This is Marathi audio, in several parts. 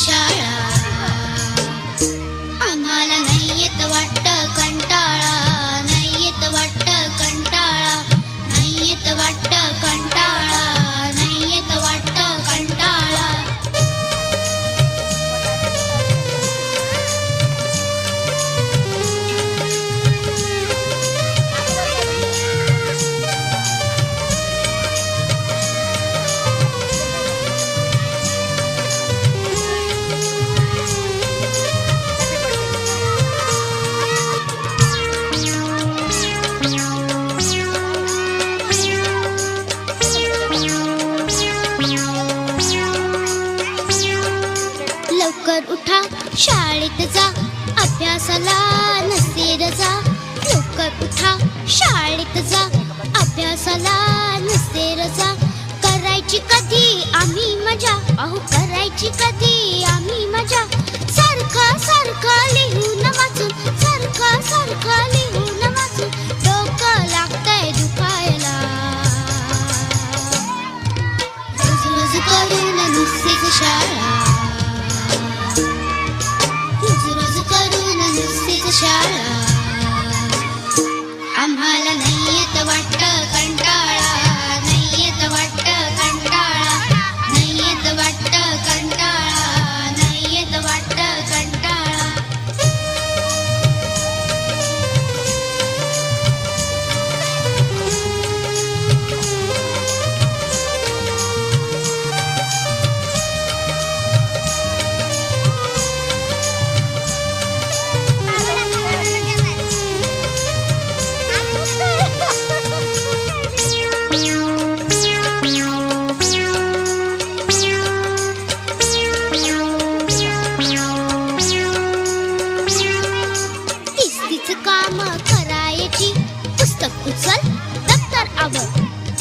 शाळा आम्हाला नाही येत वाटतं कंटाळा, नाही येत वाटतं कंटाळा, नाही येत वाटतं कंटाळा, नाही येत वाटतं कंटाळा. लवकर उठा शाळेत जा, अभ्यासाला नसते रजा. लवकर उठा शाळेत जा, अभ्यासाला नसते रजा. करायची कधी आम्ही मजा, अहो करायची कधी आम्ही मजा. सारखं सारखं लिहून वाचून, सारखं सारखं लिहून वाचून डोकं लागतंय दुखायला. रोज रोज करून नुसतीच शाळा, शाळा आम्हाला नाही येत वाटतं कंटाळा, नाही येत वाटतं कंटाळा, नाही येत वाटतं कंटाळा, नाही येत वाटतं कंटाळा. काम करायची, पुस्तक उचल दप्तर आवड.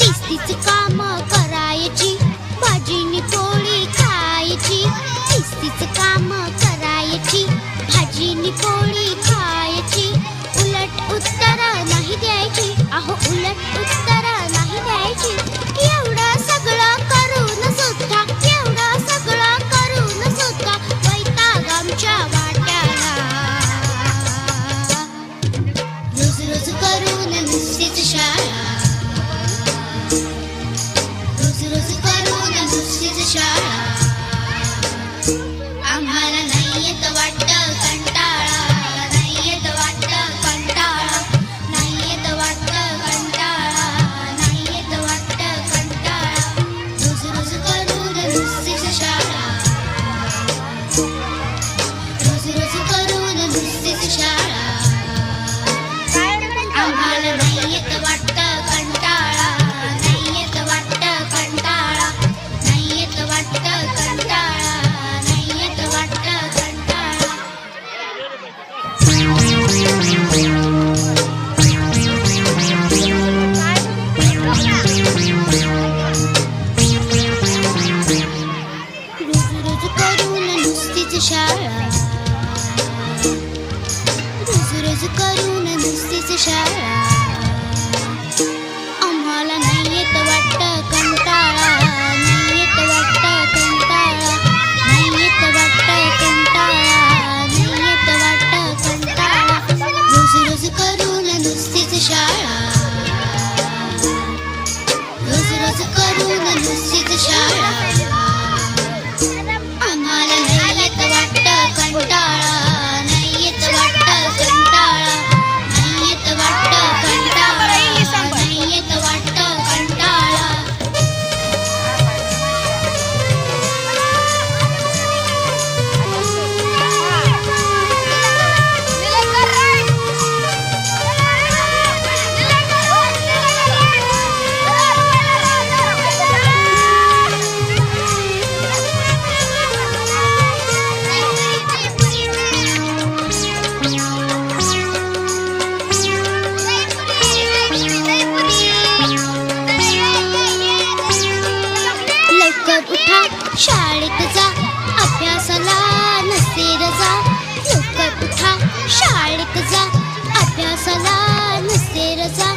तीच काम करायची, भाजीनी पोळी खायची. तीच काम करायची, भाजीनी पोळी खायची. उलट उत्तर नाही द्यायची, अहो उलट उत्तर नाही द्यायची. एवढं सगळं करून सुद्धा, एवढं सगळं करून सुद्धा वैताग आमच्या वाट्याला. रोज रोज करून नुसतीच शाळा, रोज रोज करून नुसतीच शाळा आम्हाला नाही येत वाटतं कंटाळा, नाही येत वाटतं कंटाळा, नाही येत वाटतं कंटाळा, नाही येत वाटतं कंटाळा. रोज रोज करून नुसतीच शाळा, रोज रोज करून नुसतीच शाळा आम्हाला नाही येत वाटतं कंटाळा, नाही येत वाटतं कंटाळा, नाही येत वाटतं कंटाळा, नाही येत वाटतं कंटाळा. रोज रोज करून नुसतीच शाळा, रोज रोज करून नुसतीच शाळा आम्हाला नाही येत वाटतं कंटाळा, नाही येत वाटतं कंटाळा, नाही येत वाटतं कंटाळा, नाही येत वाटतं कंटाळा. रोज रोज करून नुसतीच शाळा, रोज रोज करून नुसतीच शाळा आम्हाला नाही येत वाटतं कंटाळा, नाही येत वाटतं कंटाळा, नाही येत वाटतं कंटाळा, नाही येत वाटतं कंटाळा. शाळेत जा, अभ्यासाला नसते रजा. लवकर उठा शाळेत जा, अभ्यासाला नसते रजा.